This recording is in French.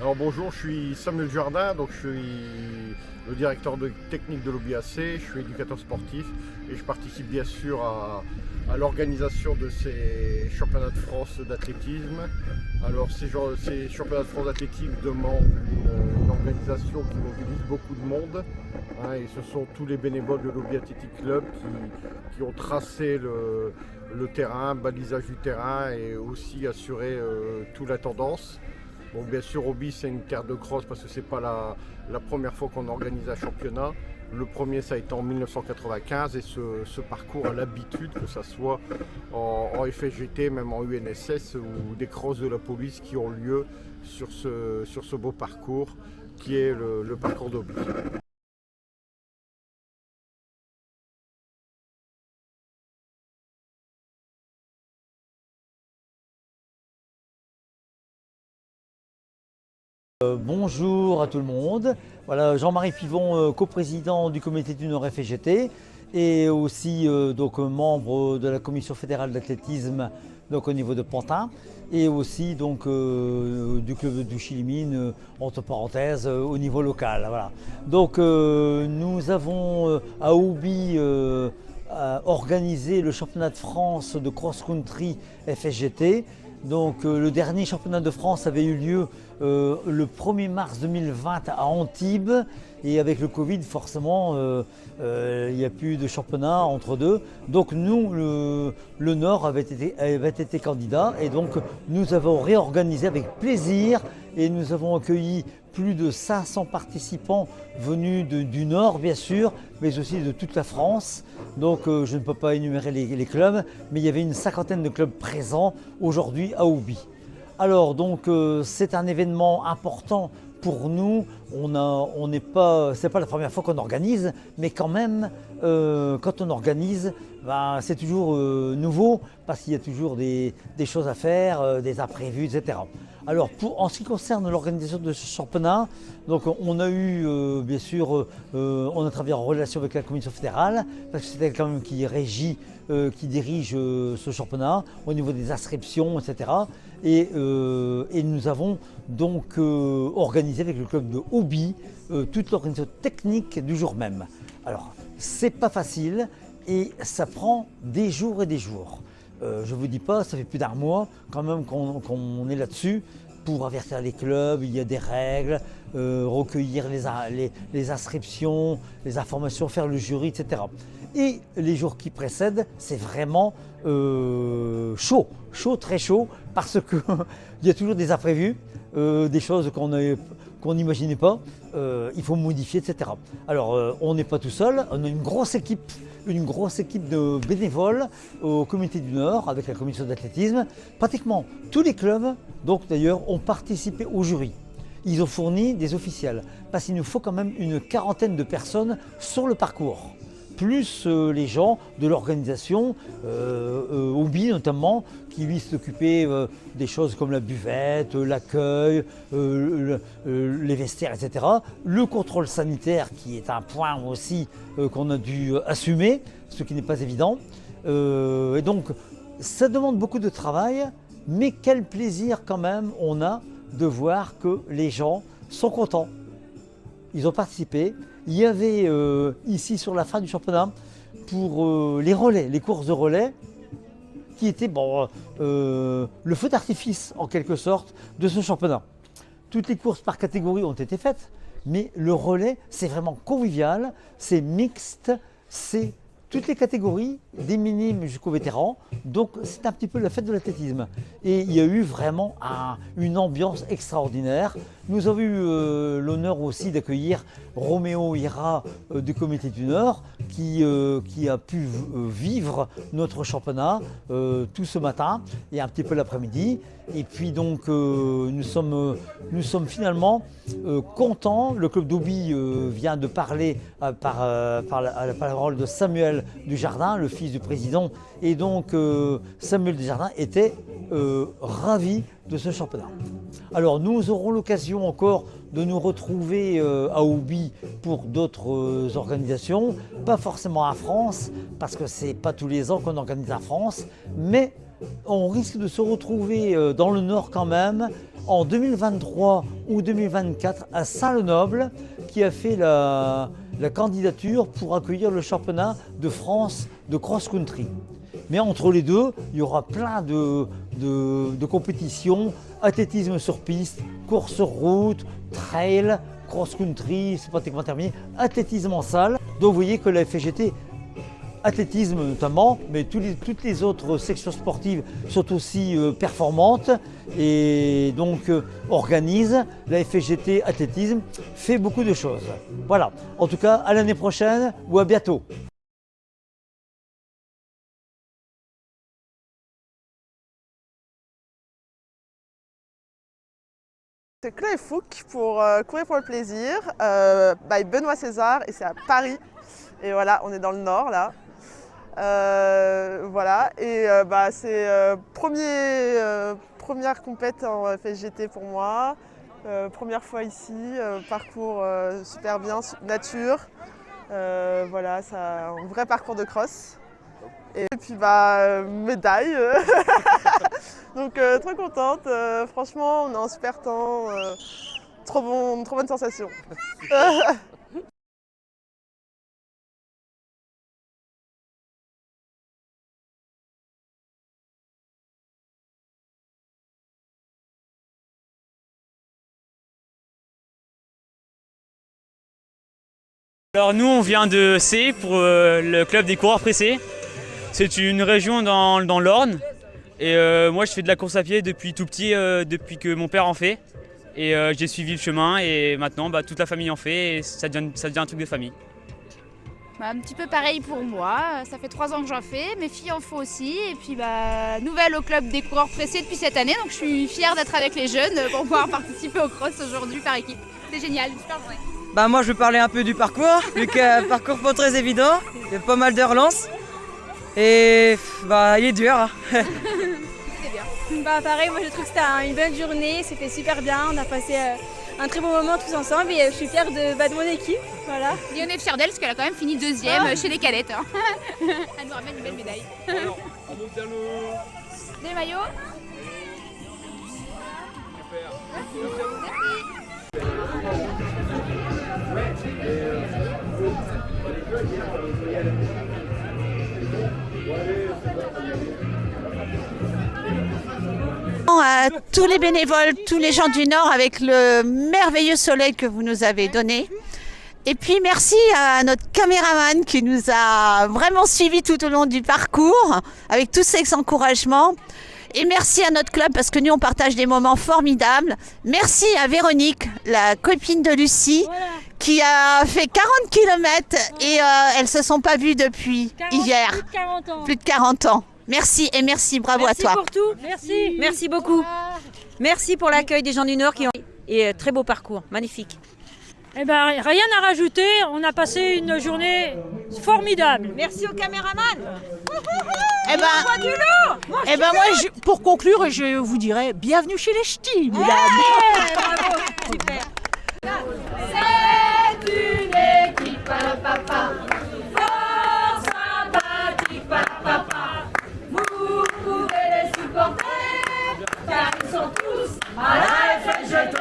Alors bonjour, je suis Samuel Jardin, donc je suis le directeur technique de l'OBAC, je suis éducateur sportif et je participe bien sûr à l'organisation de ces championnats de France d'athlétisme. Alors ces championnats de France d'athlétisme demandent une organisation qui mobilise beaucoup de monde, hein, et ce sont tous les bénévoles de l'Obi Athletic Club qui ont tracé le terrain, balisage du terrain et aussi assuré toute la tendance. Bon, bien sûr, Obi, c'est une terre de cross parce que c'est pas la première fois qu'on organise un championnat. Le premier, ça a été en 1995 et ce parcours a l'habitude, que ce soit en FSGT, même en UNSS ou des crosses de la police qui ont lieu sur ce beau parcours qui est le parcours d'Obi. Bonjour à tout le monde. Voilà, Jean-Marie Pivon, coprésident du comité du Nord FGT et aussi donc membre de la commission fédérale d'athlétisme donc au niveau de Pantin et aussi donc du club de Chilimine entre parenthèses au niveau local. Voilà. Donc nous avons à Oubi organisé le championnat de France de cross-country FSGT. Donc le dernier championnat de France avait eu lieu le 1er mars 2020 à Antibes et avec le Covid forcément il n'y a plus de championnat entre deux. Donc nous, le Nord avait été candidat et donc nous avons réorganisé avec plaisir et nous avons accueilli plus de 500 participants venus du Nord bien sûr, mais aussi de toute la France. Donc je ne peux pas énumérer les clubs, mais il y avait une cinquantaine de clubs présents aujourd'hui à Oubi. Alors donc c'est un événement important pour nous. C'est pas la première fois qu'on organise, mais quand même quand on organise, c'est toujours nouveau parce qu'il y a toujours des choses à faire, des imprévus, etc. Alors en ce qui concerne l'organisation de ce championnat, donc on a eu bien sûr, on a travaillé en relation avec la commission fédérale parce que c'est elle quand même qui régit, qui dirige ce championnat au niveau des inscriptions, etc. Et nous avons donc organisé avec le club de Oubi toute l'organisation technique du jour même. Alors c'est pas facile et ça prend des jours et des jours. Je ne vous dis pas, ça fait plus d'un mois quand même qu'on est là-dessus pour avertir les clubs, il y a des règles, recueillir les inscriptions, les informations, faire le jury, etc. Et les jours qui précèdent, c'est vraiment chaud, très chaud, parce qu'il y a toujours des imprévus, des choses qu'on n'imaginait pas, il faut modifier, etc. Alors on n'est pas tout seul, on a une grosse équipe de bénévoles au comité du Nord avec la commission d'athlétisme. Pratiquement tous les clubs, donc d'ailleurs, ont participé au jury. Ils ont fourni des officiels parce qu'il nous faut quand même une quarantaine de personnes sur le parcours. Plus les gens de l'organisation, Oubi notamment, qui lui s'occupait des choses comme la buvette, l'accueil, les vestiaires, etc. Le contrôle sanitaire qui est un point aussi qu'on a dû assumer, ce qui n'est pas évident. Et donc ça demande beaucoup de travail, mais quel plaisir quand même on a de voir que les gens sont contents. Ils ont participé. Il y avait ici sur la fin du championnat pour les relais, les courses de relais, qui étaient le feu d'artifice en quelque sorte de ce championnat. Toutes les courses par catégorie ont été faites, mais le relais c'est vraiment convivial, c'est mixte, c'est toutes les catégories, des minimes jusqu'aux vétérans, donc c'est un petit peu la fête de l'athlétisme. Et il y a eu vraiment une ambiance extraordinaire. Nous avons eu l'honneur aussi d'accueillir Roméo Ira du comité du Nord qui a pu vivre notre championnat tout ce matin et un petit peu l'après-midi. Et puis donc nous sommes finalement contents. Le club d'Oubi vient de parler par la parole de Samuel Dujardin, le fils du président. Et donc Samuel Dujardin était ravi de ce championnat. Alors nous aurons l'occasion encore de nous retrouver à Oubi pour d'autres organisations, pas forcément à France, parce que c'est pas tous les ans qu'on organise à France, mais on risque de se retrouver dans le Nord quand même, en 2023 ou 2024 à Saint-Lenoble qui a fait la candidature pour accueillir le championnat de France de cross-country. Mais entre les deux, il y aura plein de compétitions, athlétisme sur piste, course sur route, trail, cross-country, c'est pratiquement terminé, athlétisme en salle. Donc vous voyez que la FGT, athlétisme notamment, mais toutes les autres sections sportives sont aussi performantes et donc organise. La FGT athlétisme fait beaucoup de choses. Voilà, en tout cas à l'année prochaine ou à bientôt. C'est Chloé Fouque pour Courir pour le plaisir, by Benoît César, et c'est à Paris. Et voilà, on est dans le nord là. Voilà, et c'est première compète en FSGT pour moi. Première fois ici, parcours super bien, nature. Voilà, c'est un vrai parcours de cross. Et puis médaille. Donc trop contente, franchement on a un super temps, trop bonne sensation. Alors nous on vient de C pour le club des coureurs pressés. C'est une région dans l'Orne et moi je fais de la course à pied depuis tout petit, depuis que mon père en fait. Et j'ai suivi le chemin et maintenant toute la famille en fait et ça devient un truc de famille. Un petit peu pareil pour moi, ça fait 3 ans que j'en fais, mes filles en font aussi et puis nouvelle au club des coureurs pressés depuis cette année, donc je suis fière d'être avec les jeunes pour pouvoir participer au cross aujourd'hui par équipe. C'est génial, super journée. Moi je vais parler un peu du parcours, vu que parcours pas très évident, il y a pas mal de relances et il est dur. Hein. C'était bien. Pareil, moi je trouve que c'était une bonne journée, c'était super bien, on a passé un très bon moment tous ensemble et je suis fière de mon équipe. Voilà. Et on est fiers d'elle parce qu'elle a quand même fini 2e chez les cadettes. Hein. Elle nous ramène une belle médaille. Alors, on monte vers le... Des maillots. À tous les bénévoles, tous les gens du Nord avec le merveilleux soleil que vous nous avez donné. Et puis merci à notre caméraman qui nous a vraiment suivis tout au long du parcours avec tous ces encouragements. Et merci à notre club parce que nous on partage des moments formidables. Merci à Véronique, la copine de Lucie, qui a fait 40 km et elles ne se sont pas vues depuis hier. Plus de 40 ans. Plus de 40 ans. Merci et merci, bravo à toi. Merci pour tout. Merci. Merci beaucoup. Merci pour l'accueil des gens du Nord et très beau parcours, magnifique. Rien à rajouter, on a passé une journée formidable. Merci au caméraman. Moi, pour conclure, je vous dirais bienvenue chez les ch'tis. Bravo, super. C'est une équipe, papa, fort sympathique, papa. Vous pouvez les supporter, car ils sont tous à la FGT.